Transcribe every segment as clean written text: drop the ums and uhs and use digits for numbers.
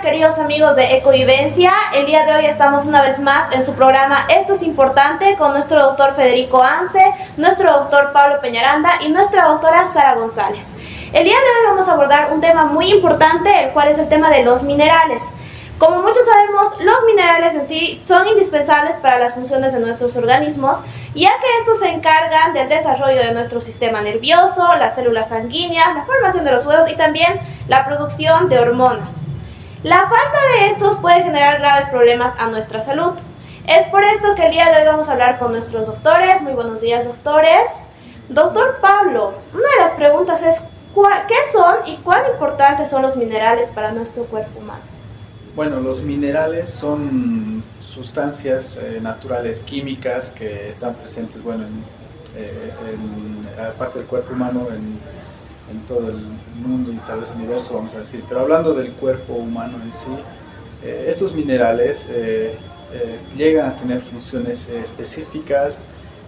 Queridos amigos de Ecovivencia, el día de hoy estamos una vez más en su programa Esto es Importante con nuestro doctor Federico Ance, nuestro doctor Pablo Peñaranda y nuestra doctora Sara González. El día de hoy vamos a abordar un tema muy importante, el cual es el tema de los minerales. Como muchos sabemos, los minerales en sí son indispensables para las funciones de nuestros organismos, ya que estos se encargan del desarrollo de nuestro sistema nervioso, las células sanguíneas, la formación de los huesos y también la producción de hormonas. La falta de estos puede generar graves problemas a nuestra salud. Es por esto que el día de hoy vamos a hablar con nuestros doctores. Muy buenos días, doctores. Doctor Pablo, una de las preguntas es ¿qué son y cuán importantes son los minerales para nuestro cuerpo humano? Bueno, los minerales son sustancias naturales químicas que están presentes, aparte del cuerpo humano, en todo el mundo y tal vez universo, vamos a decir. Pero hablando del cuerpo humano en sí, estos minerales llegan a tener funciones específicas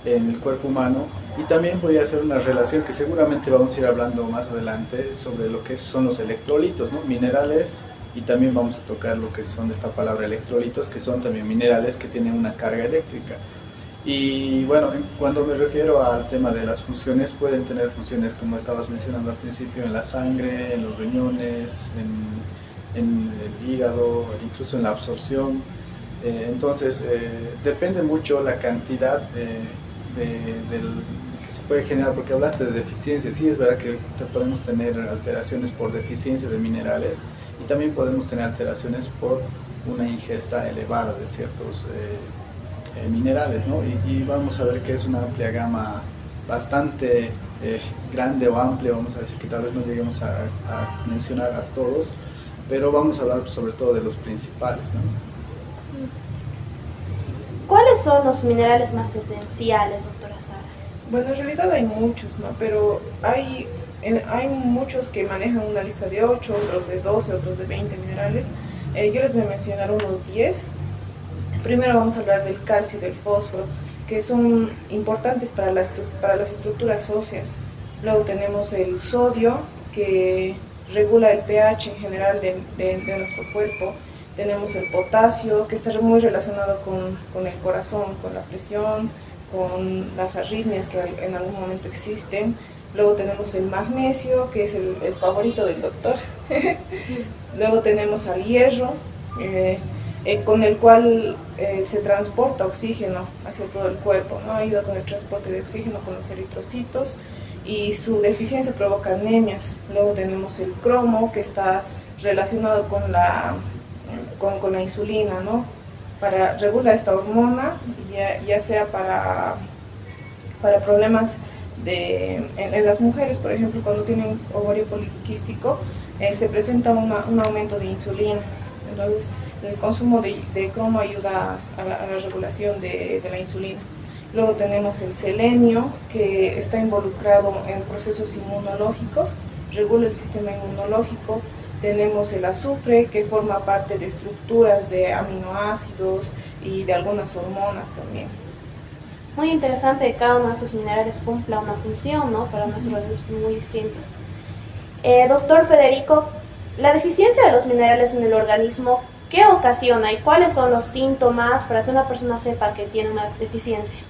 en el cuerpo humano, y también voy a hacer una relación que seguramente vamos a ir hablando más adelante sobre lo que son los electrolitos, ¿no? Minerales, y también vamos a tocar lo que son esta palabra electrolitos, que son también minerales que tienen una carga eléctrica. Y bueno, cuando me refiero al tema de las funciones, pueden tener funciones como estabas mencionando al principio en la sangre, en los riñones, en el hígado, incluso en la absorción. Entonces depende mucho la cantidad que se puede generar, porque hablaste de deficiencia. Sí, es verdad que podemos tener alteraciones por deficiencia de minerales, y también podemos tener alteraciones por una ingesta elevada de ciertos minerales, ¿no? Y vamos a ver que es una amplia gama bastante grande o amplia, vamos a decir, que tal vez no lleguemos a mencionar a todos, pero vamos a hablar sobre todo de los principales, ¿no? ¿Cuáles son los minerales más esenciales, doctora Sara? Bueno, en realidad hay muchos, ¿no? Pero hay muchos que manejan una lista de 8, otros de 12, otros de 20 minerales. Yo les voy a mencionar unos 10. Primero vamos a hablar del calcio y del fósforo, que son importantes para las estructuras óseas. Luego tenemos el sodio, que regula el pH en general de nuestro cuerpo. Tenemos el potasio, que está muy relacionado con el corazón, con la presión, con las arritmias que en algún momento existen. Luego tenemos el magnesio, que es el favorito del doctor. Luego tenemos al hierro, con el cual se transporta oxígeno hacia todo el cuerpo, ¿no? Ayuda con el transporte de oxígeno con los eritrocitos, y su deficiencia provoca anemias. Luego tenemos el cromo, que está relacionado con la insulina, ¿no? Regula esta hormona, ya sea para problemas en las mujeres, por ejemplo, cuando tienen ovario poliquístico, se presenta un aumento de insulina. Entonces, el consumo de cromo ayuda a la regulación de la insulina. Luego tenemos el selenio, que está involucrado en procesos inmunológicos, regula el sistema inmunológico. Tenemos el azufre, que forma parte de estructuras de aminoácidos y de algunas hormonas también. Muy interesante que cada uno de estos minerales cumpla una función, ¿no? Para nuestro organismo muy distinto. Doctor Federico, la deficiencia de los minerales en el organismo, ¿qué ocasiona y cuáles son los síntomas para que una persona sepa que tiene una deficiencia?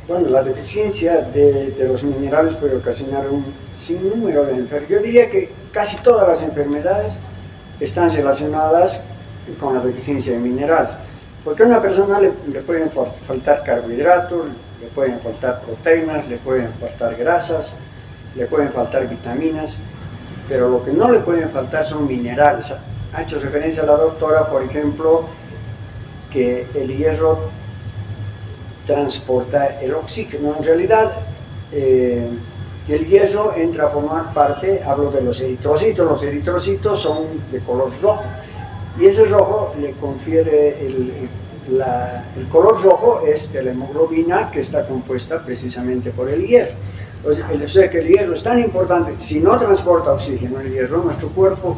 Bueno, la deficiencia de los minerales puede ocasionar un sinnúmero de enfermedades. Yo diría que casi todas las enfermedades están relacionadas con la deficiencia de minerales, porque a una persona le pueden faltar carbohidratos, le pueden faltar proteínas, le pueden faltar grasas, le pueden faltar vitaminas, pero lo que no le pueden faltar son minerales. Ha hecho referencia a la doctora, por ejemplo, que el hierro transporta el oxígeno. En realidad, el hierro entra a formar parte, hablo de los eritrocitos son de color rojo, y ese rojo le confiere el color rojo es de la hemoglobina, que está compuesta precisamente por el hierro. O sea que el hierro es tan importante, si no transporta oxígeno el hierro, nuestro cuerpo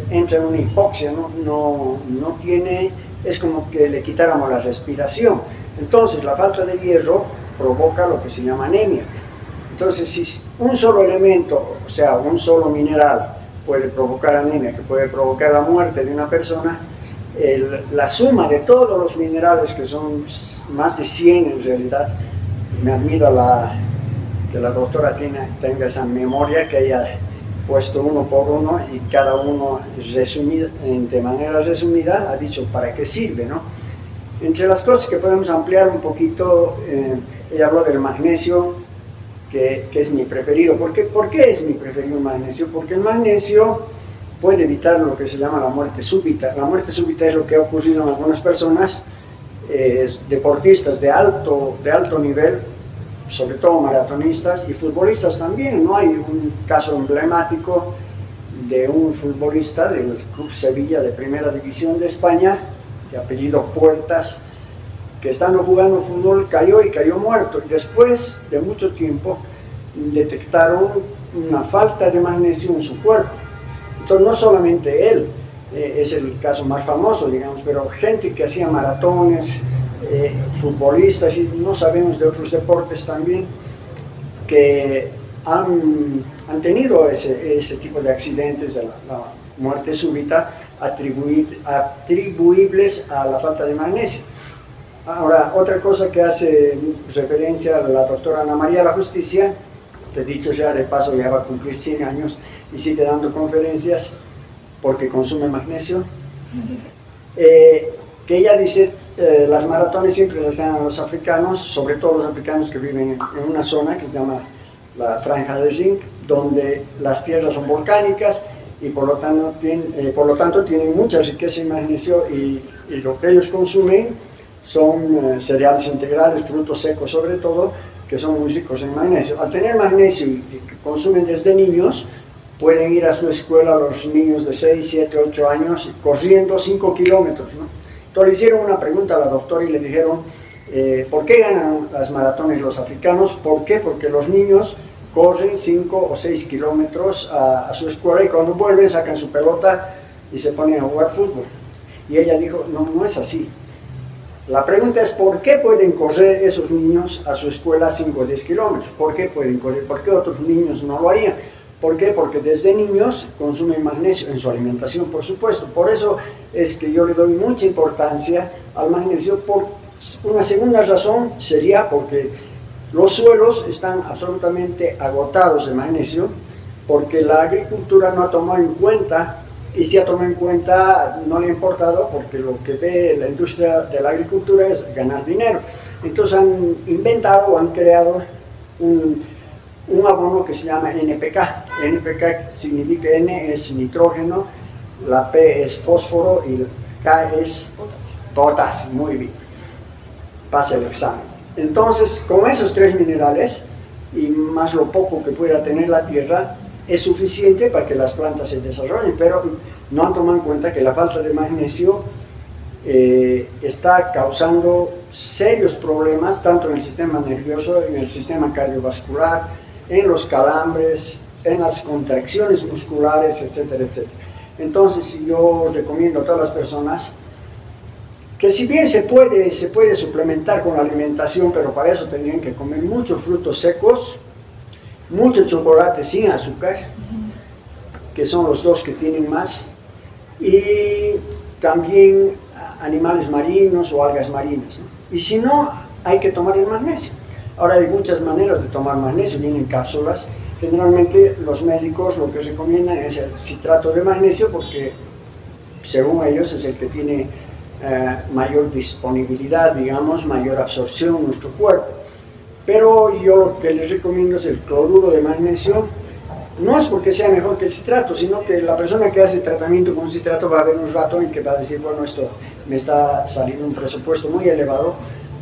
entra en una hipoxia, no tiene, es como que le quitáramos la respiración. Entonces la falta de hierro provoca lo que se llama anemia. Entonces si un solo elemento, o sea, un solo mineral puede provocar anemia, que puede provocar la muerte de una persona, la suma de todos los minerales, que son más de 100 en realidad, me admira que la doctora tenga esa memoria, que haya puesto uno por uno y cada uno de manera resumida ha dicho para qué sirve, ¿no? Entre las cosas que podemos ampliar un poquito, ella habló del magnesio, que es mi preferido. ¿Por qué es mi preferido el magnesio? Porque el magnesio puede evitar lo que se llama la muerte súbita. La muerte súbita es lo que ha ocurrido en algunas personas, deportistas de alto nivel, sobre todo maratonistas y futbolistas también. No hay un caso emblemático de un futbolista del Club Sevilla de Primera División de España, de apellido Puertas, que estando jugando fútbol cayó muerto, y después de mucho tiempo detectaron una falta de magnesio en su cuerpo. Entonces no solamente él, es el caso más famoso, digamos, pero gente que hacía maratones, futbolistas, y no sabemos de otros deportes también, que han tenido ese tipo de accidentes, la muerte súbita, atribuibles a la falta de magnesio. Ahora, otra cosa que hace referencia a la doctora Ana María La Justicia, que dicho sea de paso ya va a cumplir 100 años y sigue dando conferencias porque consume magnesio, que ella dice, las maratones siempre las ganan los africanos, sobre todo los africanos que viven en una zona que se llama la Franja de Zinc, donde las tierras son volcánicas y por lo tanto tienen mucha riqueza en magnesio, y lo que ellos consumen son cereales integrales, frutos secos sobre todo, que son muy ricos en magnesio. Al tener magnesio y que consumen desde niños, pueden ir a su escuela los niños de 6, 7, 8 años corriendo 5 kilómetros, ¿no? Entonces le hicieron una pregunta a la doctora y le dijeron, ¿por qué ganan las maratones los africanos? ¿Por qué? Porque los niños corren 5 o 6 kilómetros a su escuela y cuando vuelven sacan su pelota y se ponen a jugar fútbol. Y ella dijo, no es así. La pregunta es, ¿por qué pueden correr esos niños a su escuela 5 o 10 kilómetros? ¿Por qué pueden correr? ¿Por qué otros niños no lo harían? ¿Por qué? Porque desde niños consumen magnesio en su alimentación, por supuesto. Por eso es que yo le doy mucha importancia al magnesio. Por una segunda razón sería porque los suelos están absolutamente agotados de magnesio, porque la agricultura no ha tomado en cuenta, y si ha tomado en cuenta no le ha importado, porque lo que ve la industria de la agricultura es ganar dinero. Entonces han inventado o han creado un abono que se llama NPK. NPK significa, N es nitrógeno, la P es fósforo y K es potasio. Muy bien, pasa el examen. Entonces, con esos 3 minerales y más lo poco que pueda tener la tierra, es suficiente para que las plantas se desarrollen, pero no han tomado en cuenta que la falta de magnesio está causando serios problemas tanto en el sistema nervioso, en el sistema cardiovascular, en los calambres, en las contracciones musculares, etcétera, etcétera. Entonces yo recomiendo a todas las personas que si bien se puede suplementar con la alimentación, pero para eso tendrían que comer muchos frutos secos, mucho chocolate sin azúcar, que son los 2 que tienen más, y también animales marinos o algas marinas, ¿no? Y si no, hay que tomar el magnesio. Ahora hay muchas maneras de tomar magnesio, vienen cápsulas. Generalmente los médicos lo que recomiendan es el citrato de magnesio, porque según ellos es el que tiene mayor disponibilidad, digamos, mayor absorción en nuestro cuerpo. Pero yo lo que les recomiendo es el cloruro de magnesio. No es porque sea mejor que el citrato, sino que la persona que hace tratamiento con citrato va a haber un rato en que va a decir, bueno, esto me está saliendo un presupuesto muy elevado,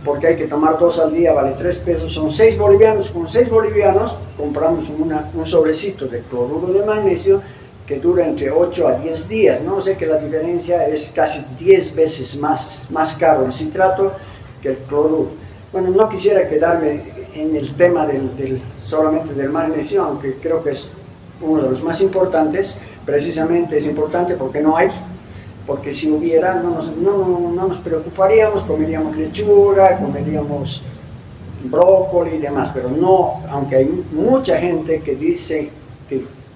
porque hay que tomar 2 al día, vale 3 pesos, son 6 bolivianos. Con 6 bolivianos compramos un sobrecito de cloruro de magnesio que dura entre 8 a 10 días, ¿no? O sea que la diferencia es casi 10 veces más caro el citrato que el cloruro. Bueno, no quisiera quedarme en el tema solamente del magnesio, aunque creo que es uno de los más importantes. Precisamente es importante porque no hay, porque si hubiera no nos preocuparíamos, comeríamos lechuga, comeríamos brócoli y demás, pero no, aunque hay mucha gente que dice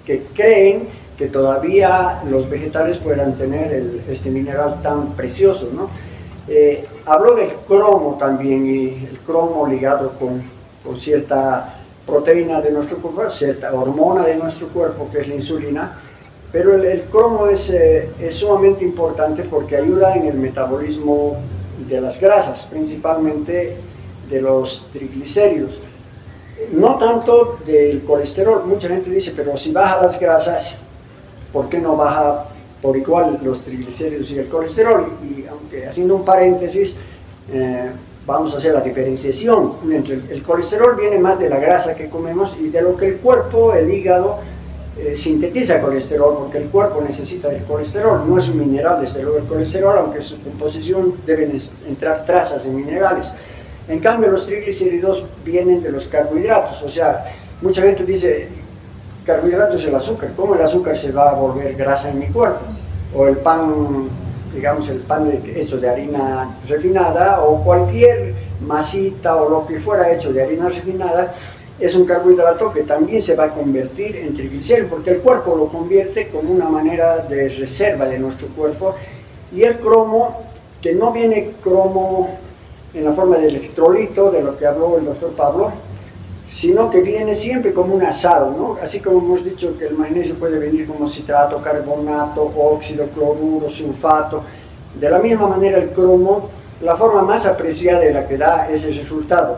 que creen que todavía los vegetales puedan tener este mineral tan precioso, ¿no? Habló del cromo también, y el cromo ligado con cierta proteína de nuestro cuerpo, cierta hormona de nuestro cuerpo, que es la insulina, pero el cromo es sumamente importante porque ayuda en el metabolismo de las grasas, principalmente de los triglicéridos. No tanto del colesterol. Mucha gente dice, pero si baja las grasas, ¿por qué no baja por igual los triglicéridos y el colesterol? Y aunque haciendo un paréntesis, vamos a hacer la diferenciación entre el colesterol viene más de la grasa que comemos y de lo que el cuerpo, el hígado, sintetiza colesterol, porque el cuerpo necesita el colesterol. No es un mineral, desde luego, el colesterol, aunque en su composición deben entrar trazas de minerales. En cambio, los triglicéridos vienen de los carbohidratos. O sea, mucha gente dice, carbohidratos es el azúcar. ¿Cómo el azúcar se va a volver grasa en mi cuerpo? O el pan, digamos, el pan hecho de harina refinada, o cualquier masita o lo que fuera hecho de harina refinada, es un carbohidrato que también se va a convertir en triglicéridos, porque el cuerpo lo convierte como una manera de reserva de nuestro cuerpo. Y el cromo, que no viene cromo en la forma de electrolito, de lo que habló el doctor Pablo, sino que viene siempre como un asado, ¿no? Así como hemos dicho que el magnesio puede venir como citrato, carbonato, óxido, cloruro, sulfato. De la misma manera el cromo, la forma más apreciada de la que da ese resultado,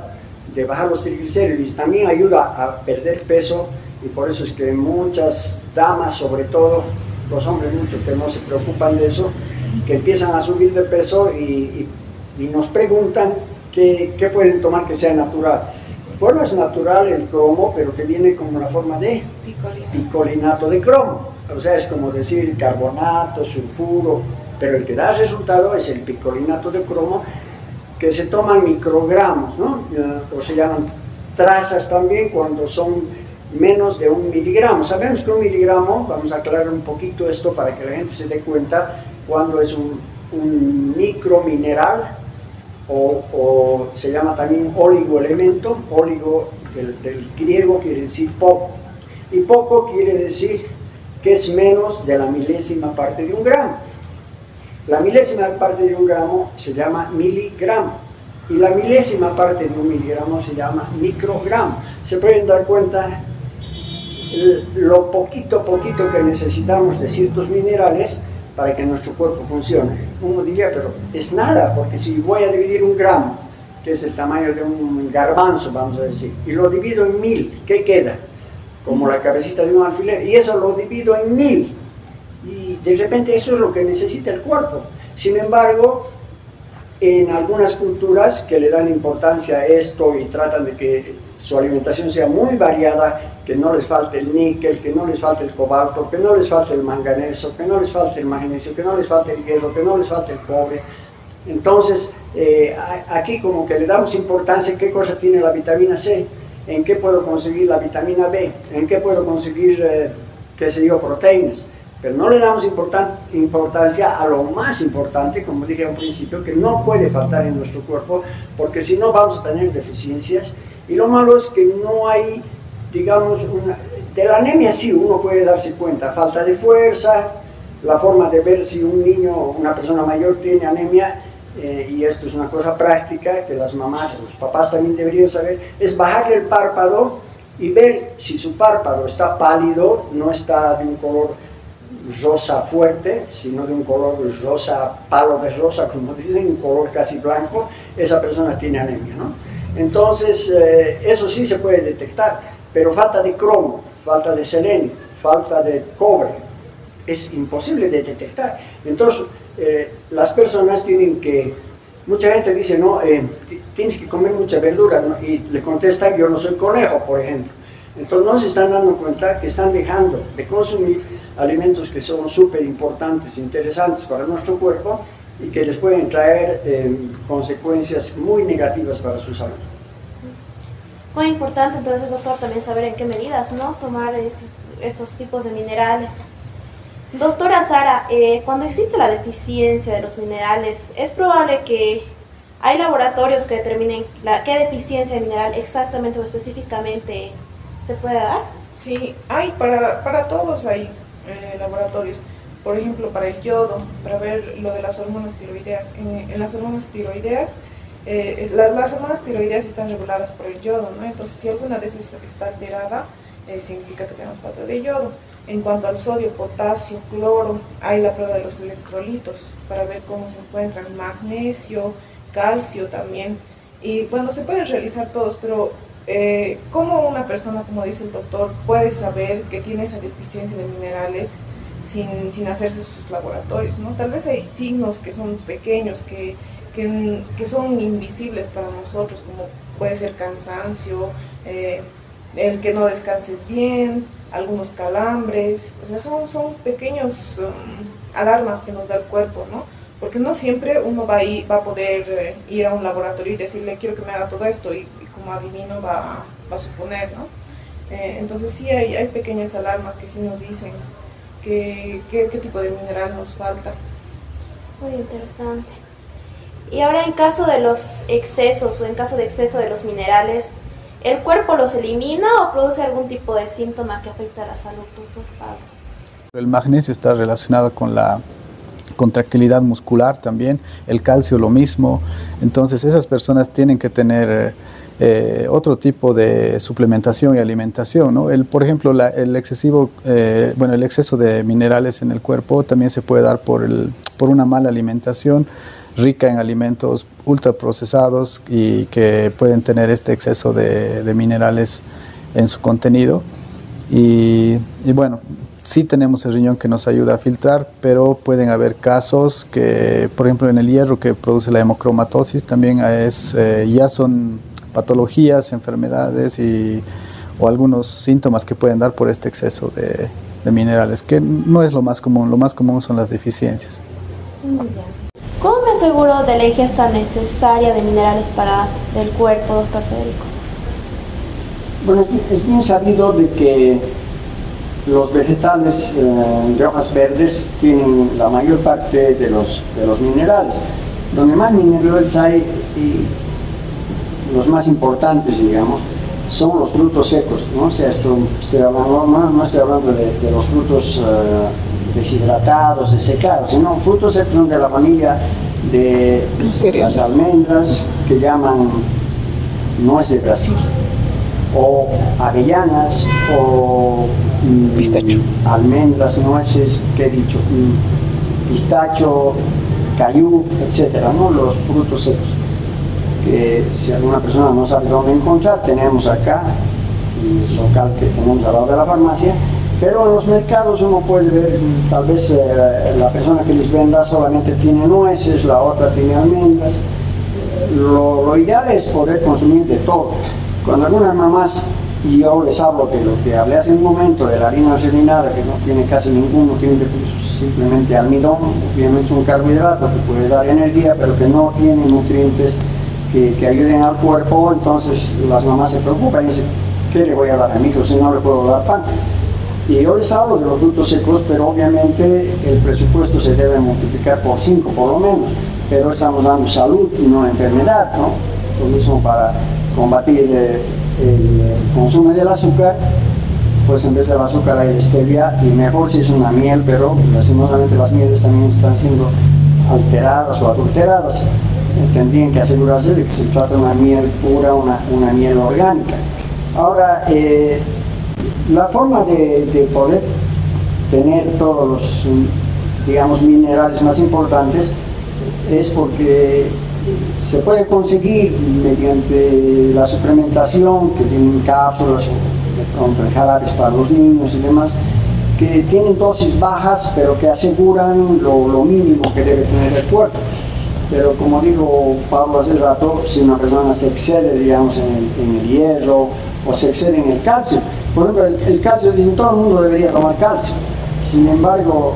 de bajar los triglicéridos, también ayuda a perder peso, y por eso es que muchas damas, sobre todo los hombres mucho que no se preocupan de eso, que empiezan a subir de peso y nos preguntan qué pueden tomar que sea natural. Bueno, es natural el cromo, pero que viene como la forma de picolinato de cromo. O sea, es como decir carbonato, sulfuro, pero el que da resultado es el picolinato de cromo, que se toman microgramos, ¿no? O se llaman trazas también cuando son menos de 1 miligramo. Sabemos que 1 miligramo, vamos a aclarar un poquito esto para que la gente se dé cuenta, cuando es un micromineral, o se llama también oligoelemento. Oligo del griego quiere decir poco, y poco quiere decir que es menos de la milésima parte de un gramo. La milésima parte de un gramo se llama miligramo, y la milésima parte de 1 miligramo se llama microgramo. Se pueden dar cuenta lo poquito que necesitamos de ciertos minerales para que nuestro cuerpo funcione. Uno diría, pero es nada, porque si voy a dividir 1 gramo, que es el tamaño de un garbanzo, vamos a decir, y lo divido en 1000, ¿qué queda? Como la cabecita de un alfiler, y eso lo divido en 1000, y de repente eso es lo que necesita el cuerpo. Sin embargo, en algunas culturas que le dan importancia a esto y tratan de que su alimentación sea muy variada, que no les falte el níquel, que no les falte el cobalto, que no les falte el manganeso, que no les falte el magnesio, que no les falte el hierro, que no les falte el cobre. Entonces, aquí como que le damos importancia en qué cosa tiene la vitamina C, en qué puedo conseguir la vitamina B, en qué puedo conseguir, qué sé yo, proteínas. Pero no le damos importancia a lo más importante, como dije al principio, que no puede faltar en nuestro cuerpo, porque si no vamos a tener deficiencias. Y lo malo es que no hay, digamos, de la anemia sí uno puede darse cuenta, falta de fuerza, la forma de ver si un niño o una persona mayor tiene anemia, y esto es una cosa práctica que las mamás y los papás también deberían saber, es bajar el párpado y ver si su párpado está pálido, no está de un color rosa fuerte, sino de un color rosa, palo de rosa, como dicen, un color casi blanco, esa persona tiene anemia, ¿no? Entonces, eso sí se puede detectar, pero falta de cromo, falta de selenio, falta de cobre, es imposible de detectar. Entonces, las personas tienen que, mucha gente dice, no, tienes que comer mucha verdura, ¿no? Y le contestan, yo no soy conejo, por ejemplo. Entonces no se están dando cuenta que están dejando de consumir alimentos que son súper importantes, interesantes para nuestro cuerpo, y que les pueden traer consecuencias muy negativas para su salud. Muy importante entonces, doctor, también saber en qué medidas, ¿no?, tomar estos tipos de minerales. Doctora Sara, cuando existe la deficiencia de los minerales, ¿es probable que hay laboratorios que determinen qué deficiencia de mineral exactamente o específicamente se puede dar? Sí, hay para todos hay laboratorios. Por ejemplo, para el yodo, para ver lo de las hormonas tiroideas. En las hormonas tiroideas, las hormonas tiroideas están reguladas por el yodo, ¿no? Entonces, si alguna de esas está alterada, significa que tenemos falta de yodo. En cuanto al sodio, potasio, cloro, hay la prueba de los electrolitos para ver cómo se encuentran, magnesio, calcio también. Y bueno, se pueden realizar todos, pero ¿cómo una persona, como dice el doctor, puede saber que tiene esa deficiencia de minerales sin hacerse sus laboratorios, ¿no? Tal vez hay signos que son pequeños, que son invisibles para nosotros, como puede ser cansancio, el que no descanses bien, algunos calambres. O sea, son pequeños alarmas que nos da el cuerpo, ¿no? Porque no siempre uno va a poder ir a un laboratorio y decirle quiero que me haga todo esto y como adivino va a suponer, ¿no? Entonces sí hay pequeñas alarmas que sí nos dicen qué tipo de mineral nos falta. Muy interesante. Y ahora, en caso de los excesos o en caso de exceso de los minerales, ¿el cuerpo los elimina o produce algún tipo de síntoma que afecta a la salud, doctor Pablo? El magnesio está relacionado con la contractilidad muscular también, el calcio lo mismo. Entonces esas personas tienen que tener otro tipo de suplementación y alimentación, ¿no? Por ejemplo, el exceso de minerales en el cuerpo también se puede dar por una mala alimentación rica en alimentos ultraprocesados y que pueden tener este exceso de minerales en su contenido. Y bueno, sí tenemos el riñón que nos ayuda a filtrar, pero pueden haber casos que, por ejemplo, en el hierro que produce la hemocromatosis, también ya son patologías, enfermedades o algunos síntomas que pueden dar por este exceso de minerales, que no es lo más común son las deficiencias. ¿Cómo me aseguro de la ingesta necesaria de minerales para el cuerpo, doctor Federico? Bueno, es bien sabido de que los vegetales de hojas verdes tienen la mayor parte de los minerales. Donde más minerales hay, y los más importantes, digamos, son los frutos secos, ¿no? O sea, no estoy hablando de los frutos deshidratados, desecados, sino frutos secos son de la familia de las almendras, que llaman nuez de Brasil, o avellanas, o pistacho, almendras, nueces, que he dicho, pistacho, cayú, etcétera, ¿no? Los frutos secos, que si alguna persona no sabe dónde encontrar, tenemos acá el local que tenemos al lado de la farmacia. Pero en los mercados uno puede ver, tal vez la persona que les venda solamente tiene nueces, la otra tiene almendras. Lo ideal es poder consumir de todo. Cuando algunas mamás, y yo les hablo de lo que hablé hace un momento, de la harina refinada, que no tiene casi ningún nutriente, simplemente almidón, obviamente es un carbohidrato que puede dar energía, pero que no tiene nutrientes que ayuden al cuerpo. Entonces las mamás se preocupan y dicen, ¿qué le voy a dar a mi hijo si no le puedo dar pan? Y yo les hablo de los frutos secos, pero obviamente el presupuesto se debe multiplicar por 5 por lo menos, pero estamos dando salud y no enfermedad, ¿no? Lo mismo para combatir el consumo del azúcar, pues en vez del azúcar hay stevia, y mejor si es una miel, pero lastimosamente las mieles también están siendo alteradas o adulteradas. Tendrían que asegurarse de que se trata de una miel pura, una miel orgánica. Ahora, la forma de poder tener todos los, digamos, minerales más importantes es porque se puede conseguir mediante la suplementación, que tienen cápsulas o de pronto en jarabes para los niños y demás, que tienen dosis bajas pero que aseguran lo mínimo que debe tener el cuerpo. Pero como dijo Pablo hace rato, si una persona se excede, digamos, en el hierro o se excede en el calcio, por ejemplo, el calcio, dicen, todo el mundo debería tomar calcio. Sin embargo,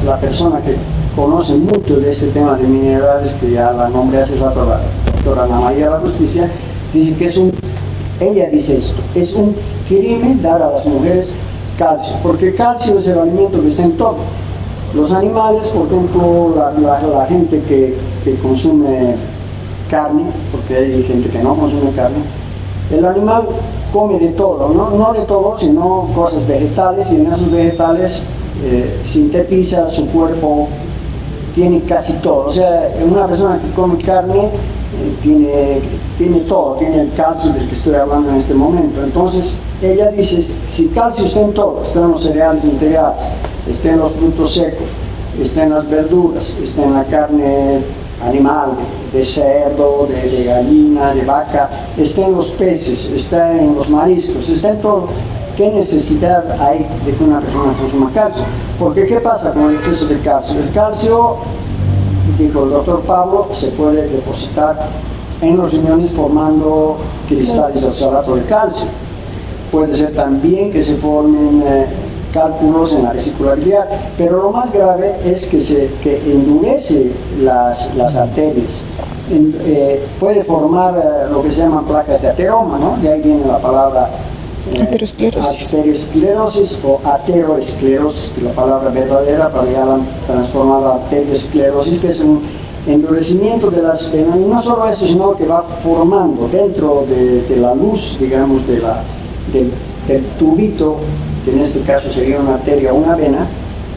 la persona que conoce mucho de este tema de minerales, que ya la nombré hace rato, la doctora Ana María de la Justicia, dice que es un ella dice esto, es un crimen dar a las mujeres calcio, porque calcio es el alimento que está en todo. Los animales, por ejemplo, la gente que consume carne, porque hay gente que no consume carne, el animal come de todo, no de todo, sino cosas vegetales, y en esos vegetales sintetiza su cuerpo, tiene casi todo. O sea, una persona que come carne tiene todo, tiene el calcio del que estoy hablando en este momento. Entonces, ella dice, si calcio está en todo, está en los cereales integrales, está en los frutos secos, está en las verduras, está en la carne animal, de cerdo, de gallina, de vaca, está en los peces, está en los mariscos, está en todo. ¿Qué necesidad hay de que una persona consuma calcio? Porque ¿qué pasa con el exceso de calcio? El calcio, dijo el doctor Pablo, se puede depositar en los riñones formando cristales de oxalato de calcio. Puede ser también que se formen cálculos en la vesícula biliar, pero lo más grave es que endurece las arterias. Puede formar lo que se llaman placas de ateroma, ¿no? De ahí viene la palabra arteriosclerosis o ateroesclerosis, la palabra verdadera, para ya transformar la arteriosclerosis, que es un endurecimiento de las venas, y no solo eso, sino que va formando dentro de la luz, digamos, del tubito, que en este caso sería una arteria o una vena,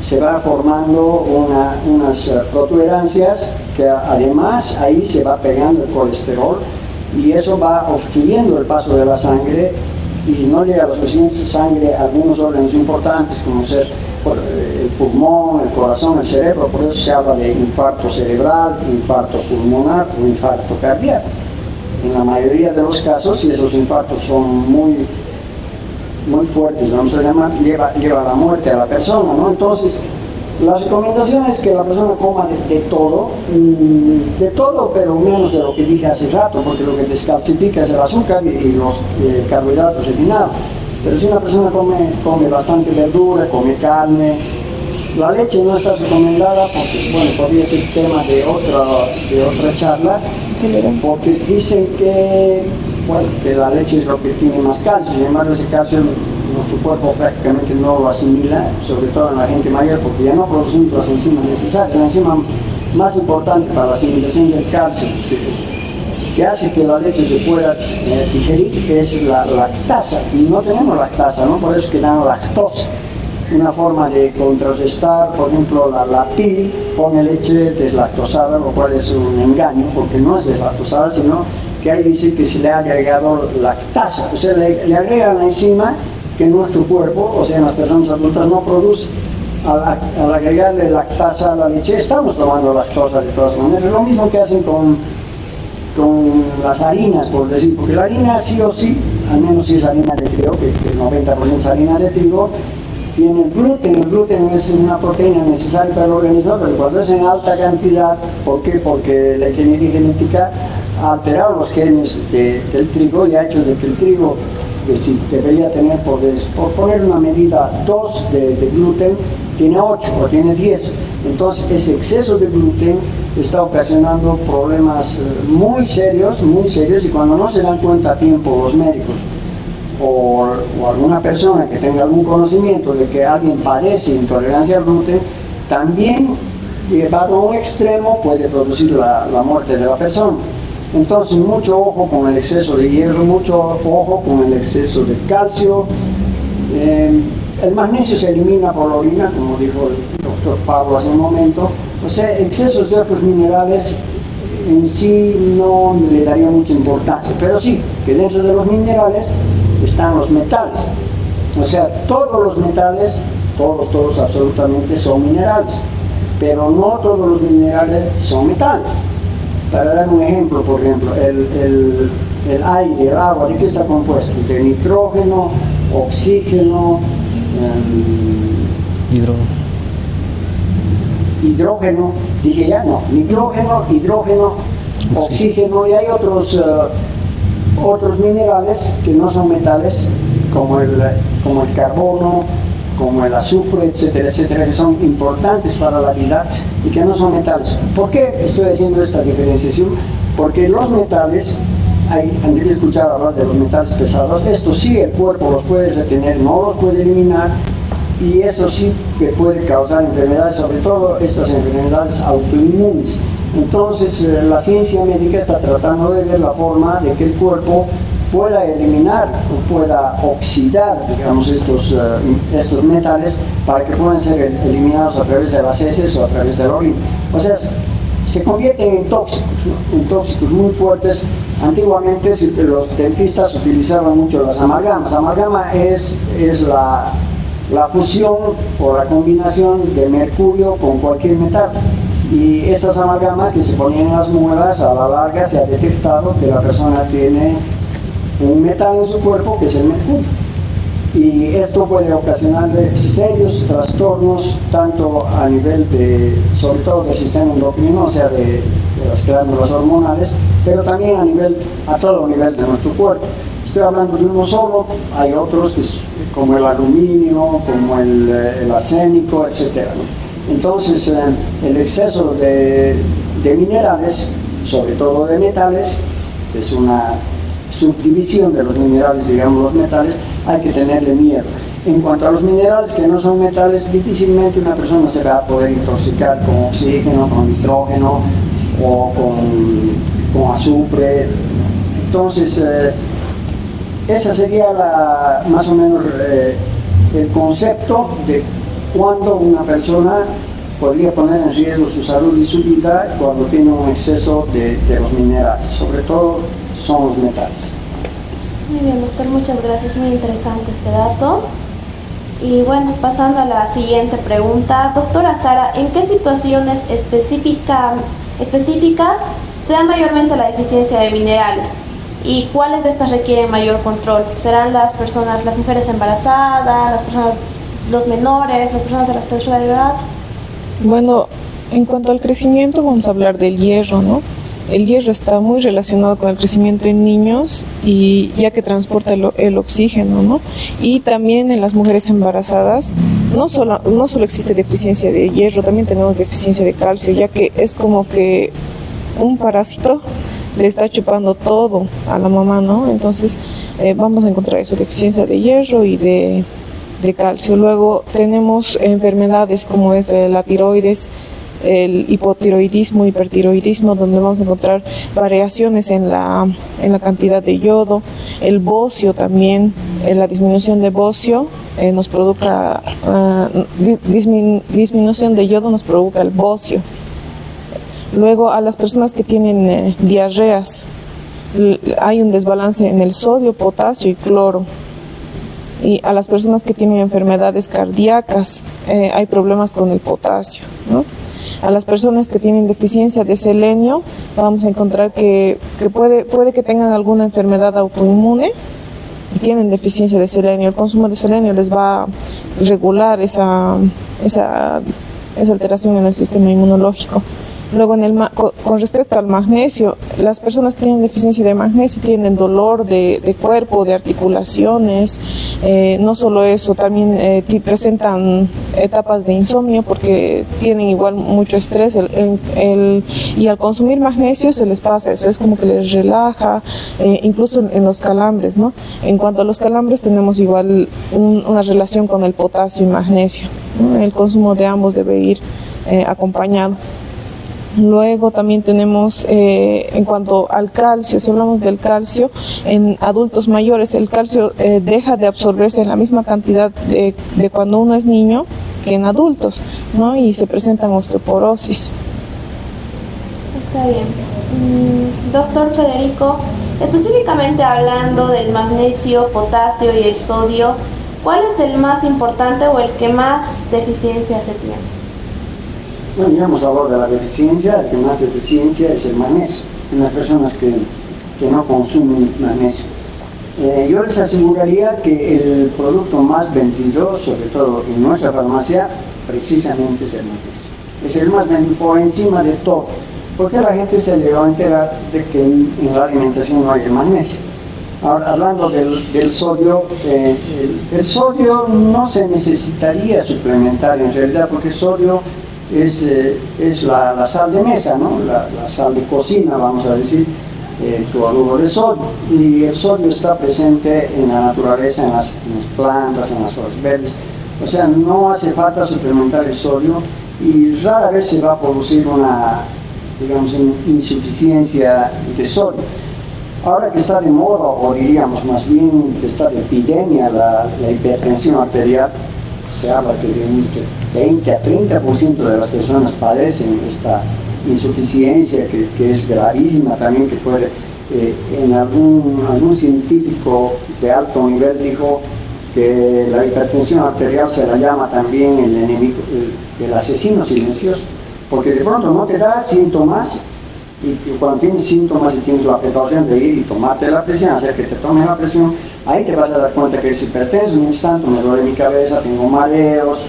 se va formando unas protuberancias que además ahí se va pegando el colesterol y eso va obstruyendo el paso de la sangre y no llega a los suficientes sangre a algunos órganos importantes como ser el pulmón, el corazón, el cerebro. Por eso se habla de infarto cerebral, infarto pulmonar o infarto cardíaco. En la mayoría de los casos, si esos infartos son muy fuertes, vamos a llamar, lleva a la muerte a la persona, ¿no? Entonces, la recomendación es que la persona coma de todo, pero menos de lo que dije hace rato, porque lo que descalcifica es el azúcar y los carbohidratos refinados. Pero si una persona come bastante verdura, come carne, la leche no está recomendada porque, bueno, podría ser tema de otra charla, porque dicen que la leche es lo que tiene más calcio, sin embargo ese calcio nuestro cuerpo prácticamente no lo asimila, sobre todo en la gente mayor, porque ya no producimos las enzimas necesarias. La enzima más importante para la asimilación del calcio, que hace que la leche se pueda digerir, es la lactasa, y no tenemos lactasa, ¿no? Por eso es que dan lactosa. Una forma de contrarrestar, por ejemplo, la pil pone leche deslactosada, lo cual es un engaño, porque no es deslactosada, sino que ahí dice que se le ha agregado lactasa, o sea, le agregan la enzima que nuestro cuerpo, o sea, en las personas adultas no produce. Al agregarle lactasa a la leche, estamos tomando lactosa de todas maneras. Es lo mismo que hacen con las harinas, por decir, porque la harina sí o sí, al menos si es harina de trigo, que el 90% es harina de trigo, tiene el gluten es una proteína necesaria para el organismo, pero cuando es en alta cantidad, ¿por qué? Porque la ingeniería genética ha alterado los genes del trigo y ha hecho de que el trigo, que si debería tener, por poner una medida 2 de gluten, tiene 8 o tiene 10. Entonces ese exceso de gluten está ocasionando problemas muy serios, y cuando no se dan cuenta a tiempo los médicos o alguna persona que tenga algún conocimiento de que alguien padece intolerancia al gluten, también llevado a un extremo puede producir la muerte de la persona. Entonces mucho ojo con el exceso de hierro, mucho ojo con el exceso de calcio. El magnesio se elimina por la orina, como dijo el doctor Pablo hace un momento. O sea, excesos de otros minerales en sí no le daría mucha importancia, pero sí que dentro de los minerales están los metales. O sea, todos los metales, todos absolutamente son minerales, pero no todos los minerales son metales. Para dar un ejemplo, por ejemplo, el aire, el agua, ¿de qué está compuesto? De nitrógeno, oxígeno, hidrógeno, dije ya, no, nitrógeno, hidrógeno, oxígeno, y hay otros minerales que no son metales, como el carbono, como el azufre, etcétera, etcétera, que son importantes para la vida y que no son metales. ¿Por qué estoy haciendo esta diferenciación? Porque los metales han escuchado hablar de los metales pesados. Esto sí, el cuerpo los puede retener, no los puede eliminar, y eso sí que puede causar enfermedades, sobre todo estas enfermedades autoinmunes. Entonces, la ciencia médica está tratando de ver la forma de que el cuerpo pueda eliminar o pueda oxidar, digamos, estos metales para que puedan ser eliminados a través de las heces o a través del orina. O sea, se convierten en tóxicos, ¿no? En tóxicos muy fuertes. Antiguamente los dentistas utilizaban mucho las amalgamas. Amalgama es la fusión o la combinación de mercurio con cualquier metal. Y estas amalgamas que se ponían en las muelas, a la larga se ha detectado que la persona tiene un metal en su cuerpo que es el mercurio. Y esto puede ocasionarle serios trastornos, tanto a nivel sobre todo del sistema endocrino, o sea, de las glándulas hormonales, pero también a todo nivel de nuestro cuerpo. Estoy hablando de uno solo, hay otros como el aluminio, como el arsénico, etc. Entonces, el exceso de minerales, sobre todo de metales, que es una subdivisión de los minerales, digamos los metales, hay que tenerle miedo. En cuanto a los minerales que no son metales, difícilmente una persona se va a poder intoxicar con oxígeno, con nitrógeno o con azufre. Entonces, esa sería más o menos el concepto de cuando una persona podría poner en riesgo su salud y su vida cuando tiene un exceso de los minerales, sobre todo son los metales. Muy bien, doctor, muchas gracias, muy interesante este dato. Y bueno, pasando a la siguiente pregunta, doctora Sara, ¿en qué situaciones específicas se da mayormente la deficiencia de minerales? ¿Y cuáles de estas requieren mayor control? ¿Serán las mujeres embarazadas, los menores, las personas de la tercera edad? Bueno, en cuanto al crecimiento, vamos a hablar del hierro, ¿no? El hierro está muy relacionado con el crecimiento en niños y ya que transporta el oxígeno, ¿no? Y también en las mujeres embarazadas no solo existe deficiencia de hierro, también tenemos deficiencia de calcio, ya que es como que un parásito le está chupando todo a la mamá, ¿no? Entonces vamos a encontrar eso, deficiencia de hierro y de calcio. Luego tenemos enfermedades como es la tiroides, el hipotiroidismo, hipertiroidismo, donde vamos a encontrar variaciones en la cantidad de yodo. El bocio también, la disminución de bocio nos provoca, disminución de yodo nos provoca el bocio. Luego a las personas que tienen diarreas, hay un desbalance en el sodio, potasio y cloro. Y a las personas que tienen enfermedades cardíacas, hay problemas con el potasio, ¿no? A las personas que tienen deficiencia de selenio, vamos a encontrar que puede que tengan alguna enfermedad autoinmune y tienen deficiencia de selenio. El consumo de selenio les va a regular esa alteración en el sistema inmunológico. Luego, con respecto al magnesio, las personas que tienen deficiencia de magnesio tienen dolor de cuerpo, de articulaciones. No solo eso, también presentan etapas de insomnio porque tienen igual mucho estrés y al consumir magnesio se les pasa eso, es como que les relaja, incluso en los calambres, ¿no? En cuanto a los calambres, tenemos igual una relación con el potasio y magnesio, ¿no? El consumo de ambos debe ir acompañado. Luego también tenemos, en cuanto al calcio, si hablamos del calcio, en adultos mayores el calcio deja de absorberse en la misma cantidad de cuando uno es niño que en adultos, ¿no? Y se presentan osteoporosis. Está bien. Doctor Federico, específicamente hablando del magnesio, potasio y el sodio, ¿cuál es el más importante o el que más deficiencia se tiene? Bueno, ya hemos hablado de la deficiencia, el que más deficiencia es el magnesio, en las personas que no consumen magnesio. Yo les aseguraría que el producto más vendido, sobre todo en nuestra farmacia, precisamente es el magnesio. Es el más vendido por encima de todo, porque la gente se llegó a enterar de que en la alimentación no hay el magnesio. Ahora, hablando del sodio, el sodio no se necesitaría suplementar en realidad, porque el sodio es la sal de mesa, ¿no? La sal de cocina, vamos a decir, el cloruro de sodio. Y el sodio está presente en la naturaleza, en las plantas, en las hojas verdes. O sea, no hace falta suplementar el sodio y rara vez se va a producir una, digamos, insuficiencia de sodio. Ahora que está de moda, o diríamos más bien que está de epidemia la hipertensión arterial, se habla que de un 20 a 30% de las personas padecen esta insuficiencia que es gravísima también, que puede, en algún científico de alto nivel dijo que la hipertensión arterial se la llama también el enemigo, el asesino silencioso, porque de pronto no te da síntomas, y cuando tienes síntomas y tienes la precaución de ir y tomarte la presión, hacer que te tomes la presión, ahí te vas a dar cuenta que es hipertenso. En un instante me duele mi cabeza, tengo mareos,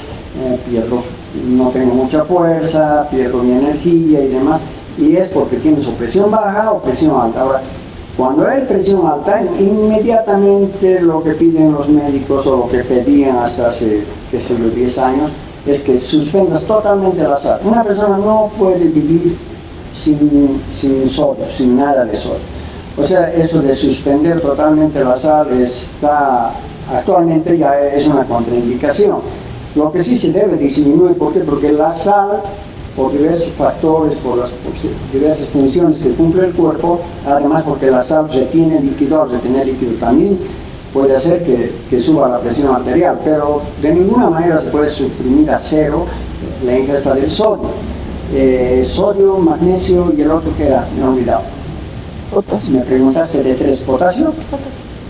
no tengo mucha fuerza, pierdo mi energía y demás, y es porque tienes o presión baja o presión alta. Ahora, cuando hay presión alta, inmediatamente lo que piden los médicos, o lo que pedían hasta hace, qué sé yo, 10 años, es que suspendas totalmente la sal. Una persona no puede vivir sin sodio, sin nada de sodio. O sea, eso de suspender totalmente la sal actualmente ya es una contraindicación. Lo que sí se debe disminuir, ¿por qué? Porque la sal, por diversos factores, por diversas funciones que cumple el cuerpo, además porque la sal retiene líquido, al retener líquido también puede hacer que suba la presión arterial, pero de ninguna manera se puede suprimir a cero la ingesta del sodio. Sodio, magnesio y el otro que era, me he olvidado. Potasio. Me preguntaste de 3, ¿potasio?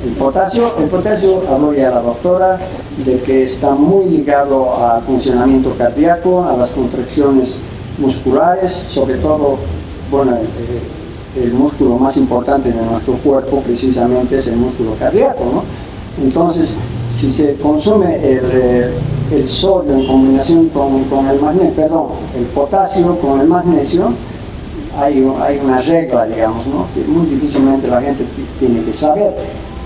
El potasio, habló ya la doctora, de que está muy ligado al funcionamiento cardíaco, a las contracciones musculares, sobre todo, bueno, el músculo más importante de nuestro cuerpo precisamente es el músculo cardíaco, ¿no? Entonces, si se consume el sodio en combinación con el magnesio, perdón, el potasio con el magnesio, hay una regla, digamos, ¿no? Que muy difícilmente la gente tiene que saber,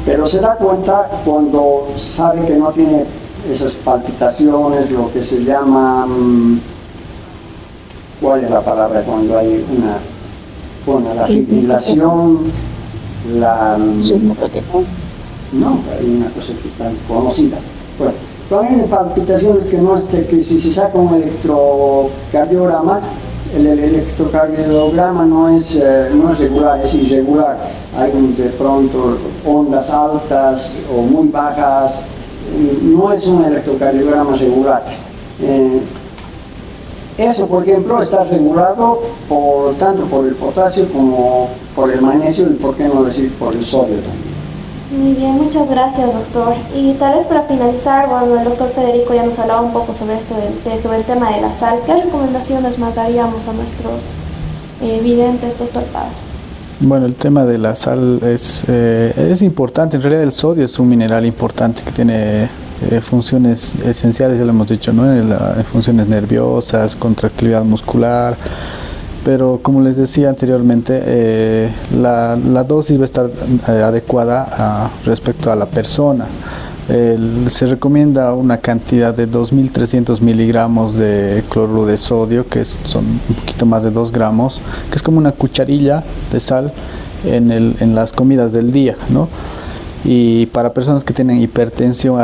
pero se da cuenta cuando sabe que no tiene esas palpitaciones, lo que se llama, ¿cuál es la palabra cuando hay la fibrilación, no, hay una cosa que está conocida. Bueno, también hay palpitaciones que si se saca un electrocardiograma, el electrocardiograma no es regular, es irregular. Hay de pronto ondas altas o muy bajas, no es un electrocardiograma regular. Eso, por ejemplo, está regulado tanto por el potasio como por el magnesio, y por qué no decir por el sodio también. Muy bien, muchas gracias, doctor. Y tal vez para finalizar, bueno, el doctor Federico ya nos hablaba un poco sobre sobre el tema de la sal. ¿Qué recomendaciones más daríamos a nuestros videntes, doctor Pablo? Bueno, el tema de la sal es importante. En realidad el sodio es un mineral importante que tiene funciones esenciales, ya lo hemos dicho, ¿no? Funciones nerviosas, contractilidad muscular. Pero como les decía anteriormente, la dosis va a estar adecuada respecto a la persona. Se recomienda una cantidad de 2.300 miligramos de cloruro de sodio, que son un poquito más de 2 gramos, que es como una cucharilla de sal en las comidas del día, ¿no? Y para personas que tienen hipertensión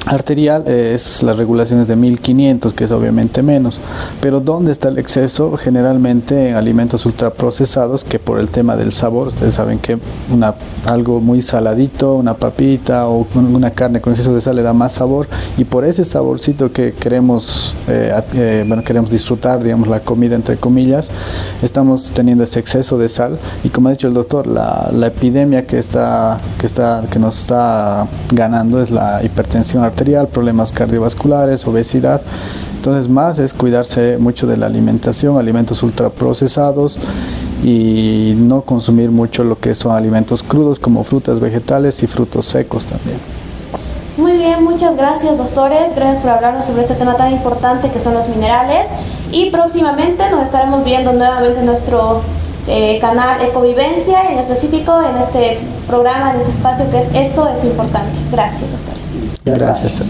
arterial, las regulaciones de 1500, que es obviamente menos. Pero ¿dónde está el exceso? Generalmente en alimentos ultraprocesados, que por el tema del sabor, ustedes saben que algo muy saladito, una papita o una carne con exceso de sal le da más sabor, y por ese saborcito que queremos disfrutar, digamos, la comida entre comillas, estamos teniendo ese exceso de sal. Y como ha dicho el doctor, la epidemia que nos está ganando es la hipertensión arterial, problemas cardiovasculares, obesidad. Entonces, más es cuidarse mucho de la alimentación, alimentos ultraprocesados, y no consumir mucho lo que son alimentos crudos como frutas, vegetales y frutos secos también. Muy bien, muchas gracias, doctores. Gracias por hablarnos sobre este tema tan importante que son los minerales. Y próximamente nos estaremos viendo nuevamente en nuestro canal Ecovivencia, en específico en este programa, en este espacio que es Esto es Importante. Gracias, doctores. Gracias a ti.